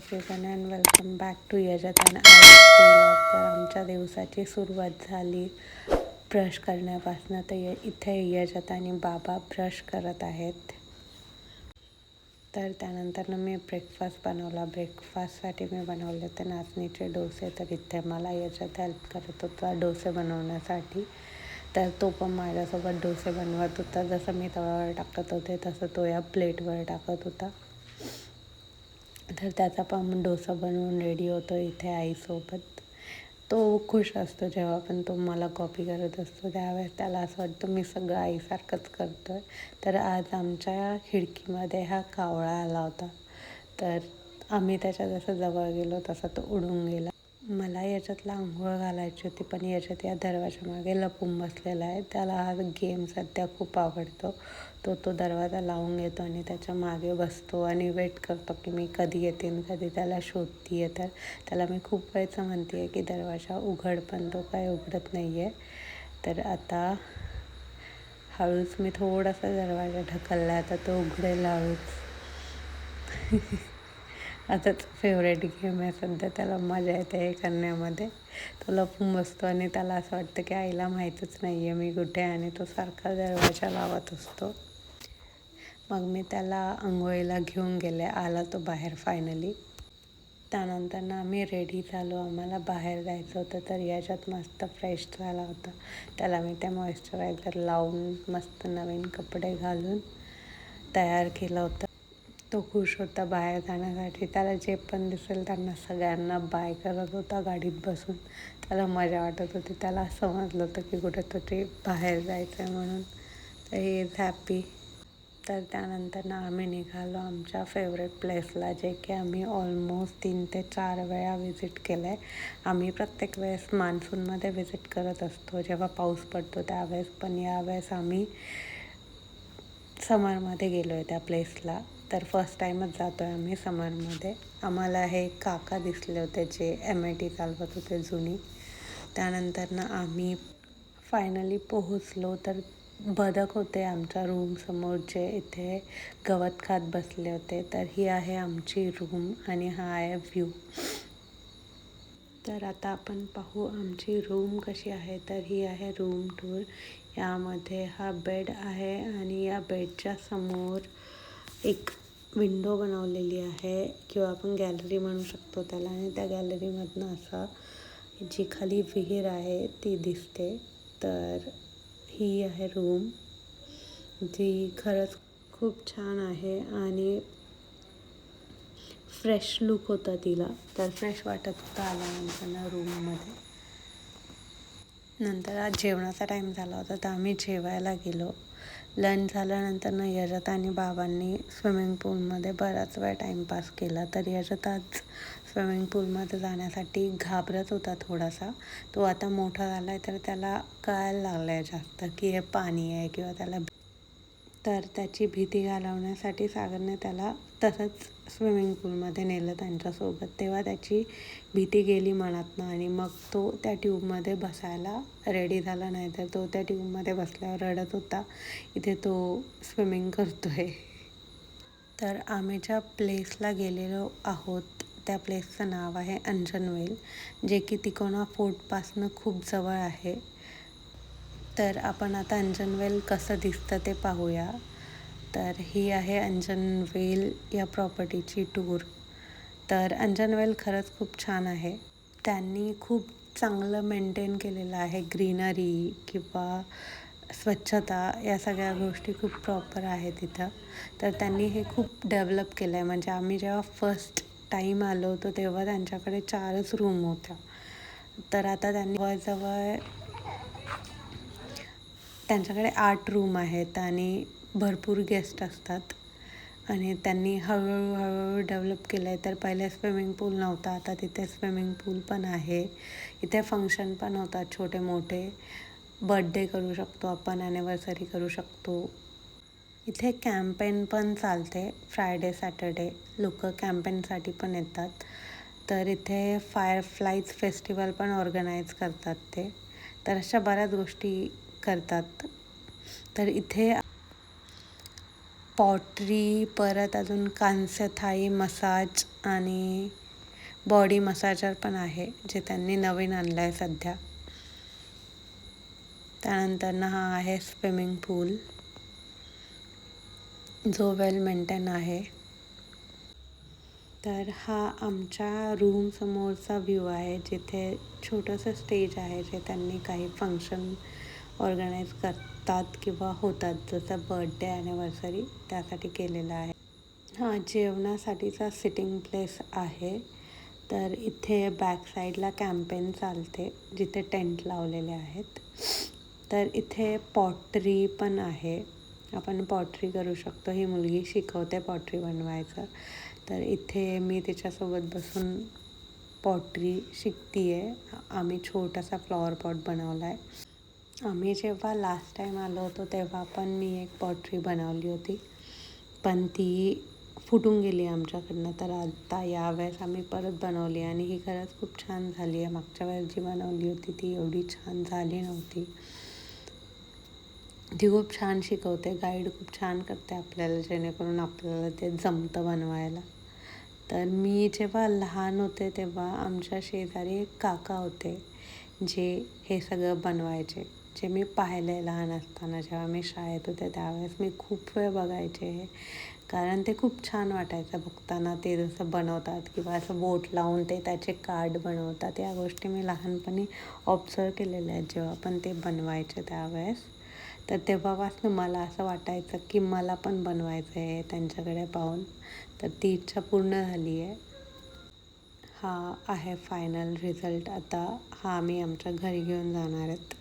Season and welcome back to Yajat and Ayush vlog. तर आमच्या दिवसाची सुरुवात झाली ब्रश करण्यापासून. तर इथे यजत आणि बाबा ब्रश करत आहेत. तर त्यानंतर मी ब्रेकफास्ट बनवला. ब्रेकफास्टसाठी मी बनवले होते नाचणीचे डोसे. तर इथे मला यजत हेल्प करत होता डोसे बनवण्यासाठी. तर तो पण माझ्यासोबत डोसे बनवत होता. जसं मी तव्यावर टाकत होते तसं तो या प्लेटवर टाकत होता. तर त्याचा पण डोसा बनवून रेडी होतो इथे आईसोबत. तो खुश असतो जेव्हा पण तो मला कॉपी करत असतो. त्यावेळेस त्याला असं वाटतं मी सगळं आईसारखंच करतो आहे. तर आज आमच्या खिडकीमध्ये हा कावळा आला होता. तर आम्ही त्याच्या जसं जवळ गेलो तसा तो उडून गेला. मला याच्यातला आंघोळ घालायची होती, पण याच्यात या दरवाजा मागे लपून बसलेला आहे. त्याला हा गेम सध्या खूप आवडतो. तो दरवाजा लावून घेतो आणि त्याच्या मागे बसतो आणि वेट करतो की मी कधी येते आणि कधी त्याला शोधती आहे. तर त्याला मी खूप वेळचं म्हणते आहे की दरवाजा उघड, पण तो काय उघडत नाही आहे. तर आता हळूच मी थोडासा दरवाजा ढकलला. आता तो उघडेल हळूच. आता तो फेवरेट गेम आहे सध्या. त्याला मजा येते हे करण्यामध्ये. तो लपून बसतो आणि त्याला असं वाटतं की आईला माहीतच नाही आहे मी कुठे आहे आणि तो सारखा दरवाजा लावत असतो. मग मी त्याला आंघोळीला घेऊन गेले. आला तो बाहेर फायनली. त्यानंतर आम्ही रेडी झालो. आम्हाला बाहेर जायचं होतं. तर याच्यात मस्त फ्रेश झाला होता. त्याला मी त्या मॉइश्चरायझर लावून मस्त नवीन कपडे घालून तयार केलं होतं. तो खुश होता बाहेर जाण्यासाठी. त्याला जे पण दिसेल त्यांना सगळ्यांना बाय करत होता गाडीत बसून. त्याला मजा वाटत होती. त्याला समजलं होतं की कुठेतरी बाहेर जायचं आहे म्हणून. तर ही इज हॅपी. तर त्यानंतर आम्ही निघालो आमच्या फेवरेट प्लेसला, जे की आम्ही ऑलमोस्ट 3 ते 4 वेळा विजिट केलं आहे. आम्ही प्रत्येक वेळेस मान्सूनमध्ये विजिट करत असतो जेव्हा पाऊस पडतो त्यावेळेस, पण यावेळेस आम्ही समरमध्ये गेलो आहे त्या प्लेसला. तर फर्स्ट टाईमच जातो आहे आम्ही समरमध्ये. आम्हाला हे काका दिसले होते जे MIT चालवत होते जुनी. त्यानंतर आम्ही फायनली पोहोचलो. तर बदक होते आमच्या रूमसमोर जे इथे गवत खात बसले होते. तर ही आहे आमची रूम आणि हा आहे व्ह्यू. तर आता आपण पाहू आमची रूम कशी आहे. तर ही आहे रूम टूर. यामध्ये हा बेड आहे आणि या बेडच्या समोर एक विंडो बनवलेली आहे किंवा आपण गॅलरी म्हणू शकतो त्याला. आणि त्या गॅलरीमधनं असा जी खाली विहीर आहे ती दिसते. तर ही आहे रूम, जी खरंच खूप छान आहे आणि फ्रेश लुक होता तिला. तर फ्रेश वाटत होतं आल्यानंतर रूममध्ये. नंतर आज जेवणाचा टाईम झाला होता तर आम्ही जेवायला गेलो. लंच झाल्यानंतर यजत आणि बाबांनी स्विमिंग पूलमध्ये बराच वेळ टाईमपास केला. तर यजत आज स्विमिंग पूलमध्ये जाण्यासाठी घाबरत होता थोडासा. तो आता मोठा झाला आहे तर त्याला कळायला लागलं आहे जास्त की हे पाणी आहे किंवा त्याला. तर त्याची भीती घालवण्यासाठी सागरने त्याला तसंच स्विमिंग पूलमध्ये नेलं त्यांच्यासोबत. तेव्हा त्याची भीती गेली मनातनं आणि मग तो त्या ट्यूबमध्ये बसायला रेडी झाला. नाही तर तो त्या ट्यूबमध्ये बसल्यावर रडत होता इथे तो स्विमिंग करतो आहे. तर आम्ही ज्या प्लेसला गेलेलो आहोत त्या प्लेसचं नाव आहे अंजनवेल, जे की तिकोना फोर्टपासनं खूप जवळ आहे. तर आपण आता अंजनवेल कसं दिसतं ते पाहूया. तर ही आहे अंजनवेल या प्रॉपर्टीची टूर. तर अंजनवेल खरंच खूप छान आहे. त्यांनी खूप चांगलं मेंटेन केलेलं आहे. ग्रीनरी किंवा स्वच्छता या सगळ्या गोष्टी खूप प्रॉपर आहे तिथं. तर त्यांनी हे खूप डेव्हलप केलं आहे. म्हणजे आम्ही जेव्हा फर्स्ट टाईम आलो होतो तेव्हा त्यांच्याकडे 4च रूम होत्या. तर आता त्यांनी जवळ त्यांच्याकडे 8 रूम आहेत आणि भरपूर गेस्ट असतात. आणि त्यांनी हळूहळू डेव्हलप केलं आहे. तर पहिले स्विमिंग पूल नव्हता, आता तिथे स्विमिंग पूल पण आहे. इथे फंक्शन पण होतात छोटे मोठे. बर्थडे करू शकतो आपण, ॲनिव्हर्सरी करू शकतो. इथे कॅम्पेन पण चालते. फ्रायडे सॅटर्डे लोक कॅम्पेनसाठी पण येतात. तर इथे फायरफ्लाईज फेस्टिवल पण ऑर्गनाईज करतात ते. तर अशा बऱ्याच गोष्टी करतात. तर इथे पॉटरी, परत अजून कांस्य थाई मसाज आणि बॉडी मसाजर पण आहे, जे त्यांनी नवीन आणलं आहे सध्या. त्यानंतर हा आहे स्विमिंग पूल, जो वेल मेंटेन आहे. तर हा आमच्या रूम समोरचा व्ह्यू आहे, जिथे छोटंसं स्टेज आहे, जे त्यांनी काही फंक्शन ऑर्गनाईज करतात किंवा होतात, जसं बर्थडे ॲनिव्हर्सरी, त्यासाठी केलेलं आहे. हा जेवणासाठीचा सिटिंग प्लेस आहे. तर इथे बॅक साईडला कॅम्पेन चालते, जिथे टेंट लावलेले आहेत. तर इथे पॉटरी पण आहे, आपण पॉटरी करू शकतो. ही मुलगी शिकवते पॉटरी बनवायचं. तर इथे मी तिच्यासोबत बसून पॉटरी शिकते आहे. आम्ही छोटासा फ्लॉवर पॉट बनवला आहे. आम्ही जेव्हा लास्ट टाईम आलो होतो तेव्हा पण मी एक पॉटरी बनवली होती, पण ती फुटून गेली आमच्याकडनं. तर आता यावेळेस आम्ही परत बनवली आणि ही खरंच खूप छान झाली आहे. मागच्या वेळेस जी बनवली होती ती एवढी छान झाली नव्हती. ती खूप छान शिकवते, गाईड खूप छान करते आपल्याला, जेणेकरून आपल्याला ते जमतं बनवायला. तर मी जेव्हा लहान होते तेव्हा आमच्या शेजारी एक काका होते, जे हे सगळं बनवायचे, जे मी पाहिले लहान असताना. जेव्हा मी शाळेत होते त्यावेळेस मी खूप वेळ बघायचे हे, कारण ते खूप छान वाटायचं बघताना. ते जसं बनवतात किंवा असं बोट लावून ते त्याचे कार्ड बनवतात, या गोष्टी मी लहानपणी ऑब्झर्व केलेल्या आहेत जेव्हा पण ते बनवायचे त्यावेळेस. तर तेव्हापासून मला असं वाटायचं की मला पण बनवायचं आहे त्यांच्याकडे पाहून. तर ती इच्छा पूर्ण झाली आहे. हा आहे फायनल रिझल्ट. आता हा आम्ही आमच्या घरी घेऊन जाणार आहेत.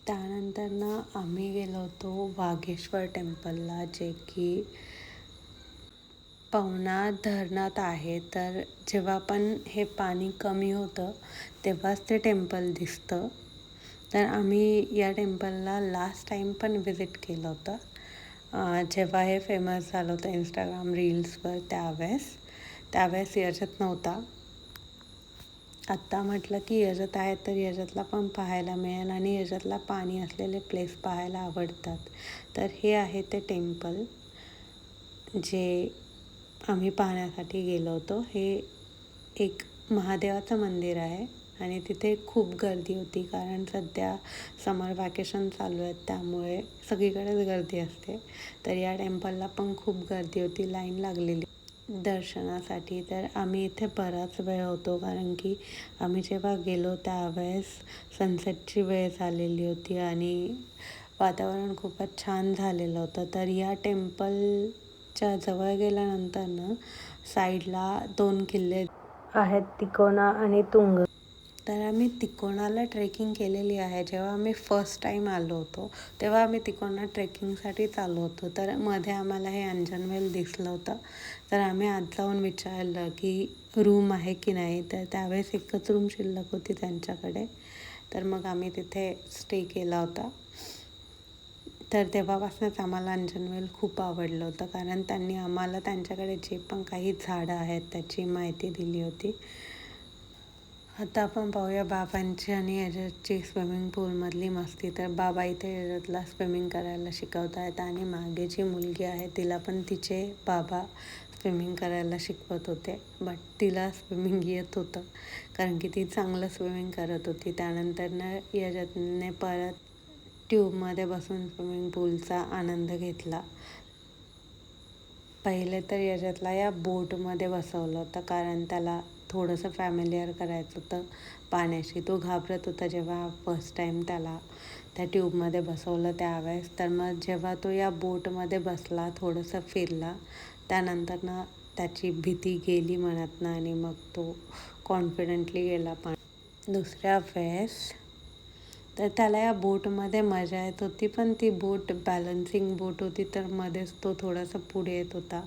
त्यानंतर आम्ही गेलो होतो वाघेश्वर टेम्पलला, जे की पवना धरणात आहे. तर जेव्हा पण हे पाणी कमी होतं तेव्हाच ते टेम्पल दिसतं. तर आम्ही या टेम्पलला लास्ट टाईम पण विजिट केलं होतं, जेव्हा हे फेमस झालं होतं इंस्टाग्राम रील्सवर. त्यावेळेस यजत नव्हता. आत्ता म्हटलं की यजत आहे, तर यजतला पण पाहायला मिळेल आणि यजतला पाणी असलेले प्लेस पाहायला आवडतात. तर हे आहे ते टेम्पल जे आम्ही पाहण्यासाठी गेलो होतो. हे एक महादेवाचं मंदिर आहे आणि तिथे खूप गर्दी होती, कारण सध्या समर वॅकेशन चालू आहेत, त्यामुळे सगळीकडेच गर्दी असते. तर या टेम्पलला पण खूप गर्दी होती, लाईन लागलेली दर्शनासाठी. तर आम्ही इथे बराच वेळ होतो, कारण की आम्ही जेव्हा गेलो त्यावेळेस सनसेटची वेळ झालेली होती आणि वातावरण खूपच छान झालेलं होतं. तर या टेम्पलच्या जवळ गेल्यानंतर साईडला 2 किल्ले आहेत, तिकोना आणि तुंग. तर आम्ही तिकोणाला ट्रेकिंग केलेली आहे. जेव्हा आम्ही फर्स्ट टाईम आलो होतो तेव्हा आम्ही तिकोणा ट्रेकिंगसाठीच आलो होतो. तर मध्ये आम्हाला हे अंजनवेल दिसलं होतं. तर आम्ही आत जाऊन विचारलं की रूम आहे की नाही. तर त्यावेळेस एकच रूम शिल्लक होती त्यांच्याकडे. तर मग आम्ही तिथे स्टे केला होता. तर तेव्हापासूनच आम्हाला अंजनवेल खूप आवडलं होतं, कारण त्यांनी आम्हाला त्यांच्याकडे जे पण काही झाडं आहेत त्याची माहिती दिली होती. आता आपण पाहूया बाबांची आणि यजतची स्विमिंग पूलमधली मस्ती. तर बाबा इथे यजतला स्विमिंग करायला शिकवत आहेत आणि मागे जी मुलगी आहे तिला पण तिचे बाबा स्विमिंग करायला शिकवत होते. बट तिला स्विमिंग येत होतं, कारण की ती चांगलं स्विमिंग करत होती. त्यानंतर यजतने परत ट्यूबमध्ये बसून स्विमिंग पूलचा आनंद घेतला. पहिले तर यजतला या बोटमध्ये बसवलं होतं, कारण त्याला थोडंसं फॅमिलियर करायचं होतं पाण्याशी. तो घाबरत होता जेव्हा फर्स्ट टाईम त्याला त्या ट्यूबमध्ये बसवलं त्यावेळेस. तर मग जेव्हा तो या बोटमध्ये बसला, थोडंसं फिरला, त्यानंतर त्याची भीती गेली मनातनं आणि मग तो कॉन्फिडेंटली गेला पाण्यात. दुसऱ्या वेळेस तर त्याला या बोटमध्ये मजा येत होती, पण ती बोट बॅलन्सिंग बोट होती, तर मध्येच तो थोडासा पुढे येत होता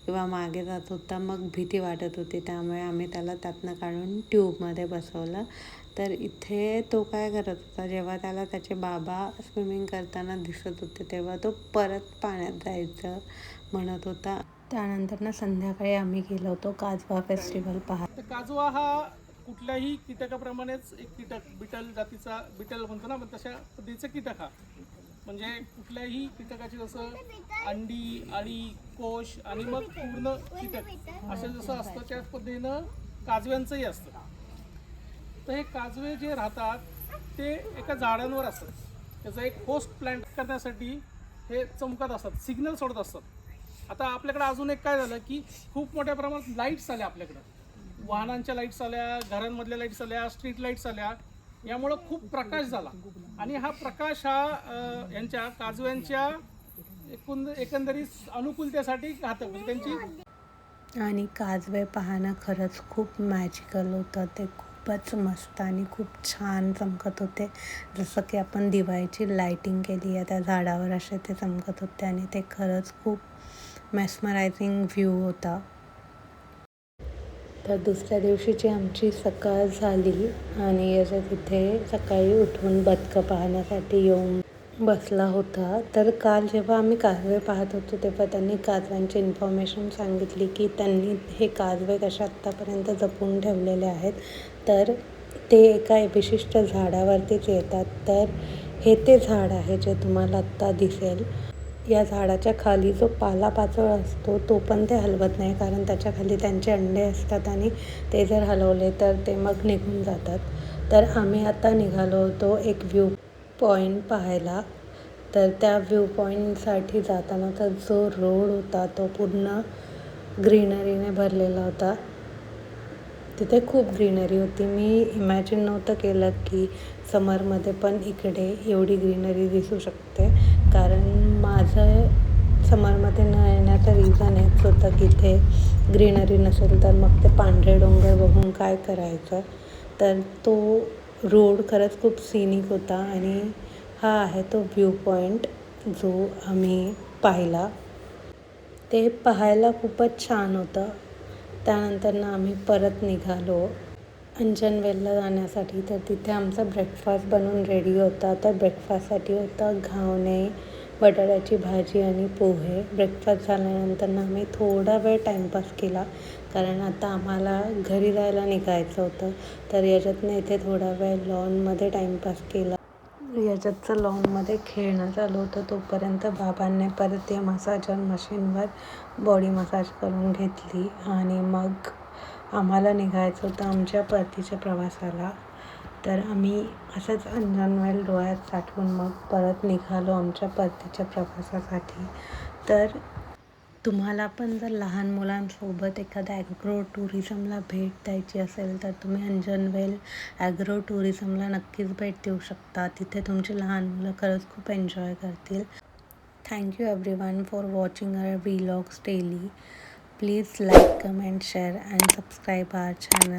किंवा मागे जात होता. मग भीती वाटत होती, त्यामुळे आम्ही त्याला त्यातनं काढून ट्यूबमध्ये बसवलं. तर इथे तो काय करत होता, जेव्हा त्याला त्याचे बाबा स्विमिंग करताना दिसत होते तेव्हा तो परत पाण्यात जायचं म्हणत होता. त्यानंतर संध्याकाळी आम्ही गेलो होतो काजवा फेस्टिवल पाहायला. काजवा हा कुठल्याही कीटकाप्रमाणेच एक कीटक, बिटल जातीचा, बिटल म्हणतो ना आपण, तशा पद्धतीचा कीटक हा. म्हणजे कुठल्याही कीटकाची जसं अंडी, अळी, कोश आणि मग पूर्ण कीटक असं जसं असतं त्याच पद्धतीनं काजव्यांचंही असतं. तर हे काजवे जे राहतात ते एका झाडांवर असतात. त्याचा एक होस्ट प्लांट करण्यासाठी हे चमकत असतात, सिग्नल सोडत असतात. आता आपल्याकडे अजून एक काय झालं की खूप मोठ्या प्रमाणात लाईट्स आल्या आपल्याकडं. वाहनांच्या लाईट्स आल्या, घरांमधल्या लाईट्स आल्या, स्ट्रीट लाईट्स आल्या. यामुळं खूप प्रकाश झाला आणि हा प्रकाश हा यांच्या काजव्यांच्या एकंदरीत अनुकूलतेसाठी घातक म्हणजे त्यांची. आणि काजवे पाहणं खरंच खूप मॅजिकल होतं. ते खूपच मस्त आणि खूप छान चमकत होते. जसं की आपण दिवाळीची लाईटिंग केली आहे त्या झाडावर असे ते चमकत होते आणि ते खरंच खूप मेस्मरायझिंग व्ह्यू होता. तर दुसऱ्या दिवशीची आमची सकाळ झाली आणि याच्या तिथे सकाळी उठून बदकं पाहण्यासाठी येऊन बसला होता. तर काल जेव्हा आम्ही काजवे पाहत होतो तेव्हा त्यांनी काजव्यांची इन्फॉर्मेशन सांगितली की त्यांनी हे काजवे कशा आत्तापर्यंत जपून ठेवलेले आहेत. तर ते एका विशिष्ट झाडावरतीच येतात. तर हे ते झाड आहे जे तुम्हाला आत्ता दिसेल. या झाडाच्या खाली जो पालापाचोळा असतो तो पण ते हलवत नाही, कारण त्याच्या खाली त्यांचे अंडे असतात आणि ते जर हलवले तर ते मग निघून जातात. तर आम्ही आता निघालो होतो एक व्ह्यू पॉईंट पाहायला. तर त्या व्ह्यू पॉईंटसाठी जातानाचा जो रोड होता तो पूर्ण ग्रीनरीने भरलेला होता. तिथे खूप ग्रीनरी होती. मी इमॅजिन नव्हतं केलं की समरमध्ये पण इकडे एवढी ग्रीनरी दिसू शकते. कारण माझं समरमध्ये न येण्याचं रिझन हेच होतं की इथे ग्रीनरी नसेल तर मग ते पांढरे डोंगर बघून काय करायचं. तर तो रोड खरंच खूप सिनिक होता आणि हा आहे तो व्ह्यू पॉईंट जो आम्ही पाहिला. ते पाहायला खूपच छान होतं. त्यानंतर आम्ही परत निघालो अंजनवेलला जाण्यासाठी. तर तिथे आमचा ब्रेकफास्ट बनवून रेडी होता. तर ब्रेकफास्टसाठी होता घावणे, बटाट्याची भाजी आणि पोहे. ब्रेकफास्ट झाल्यानंतर आम्ही थोडा वेळ टाईमपास केला, कारण आता आम्हाला घरी जायला निघायचं होतं. तर याच्यातनं इथे थोडा वेळ लॉनमध्ये टाईमपास केला. याच्यातचं लॉनमध्ये खेळणं चालू होतं. तोपर्यंत बाबांनी परत या मसाजर मशीनवर बॉडी मसाज करून घेतली आणि मग आम्हाला निघायचं होतं आमच्या परतीच्या प्रवासाला. तर आम्ही असंच अंजनवेल डोळ्यात साठवून मग परत निघालो आमच्या परतीच्या प्रवासासाठी. तर तुम्हाला पण जर लहान मुलांसोबत एखाद्या ॲग्रो टुरिझमला भेट द्यायची असेल तर तुम्ही अंजनवेल ॲग्रो टुरिझमला नक्कीच भेट देऊ शकता. तिथे तुमची लहान मुलं खरंच खूप एन्जॉय करतील. Thank you everyone for watching our vlogs daily. Please like, comment, share and subscribe our channel.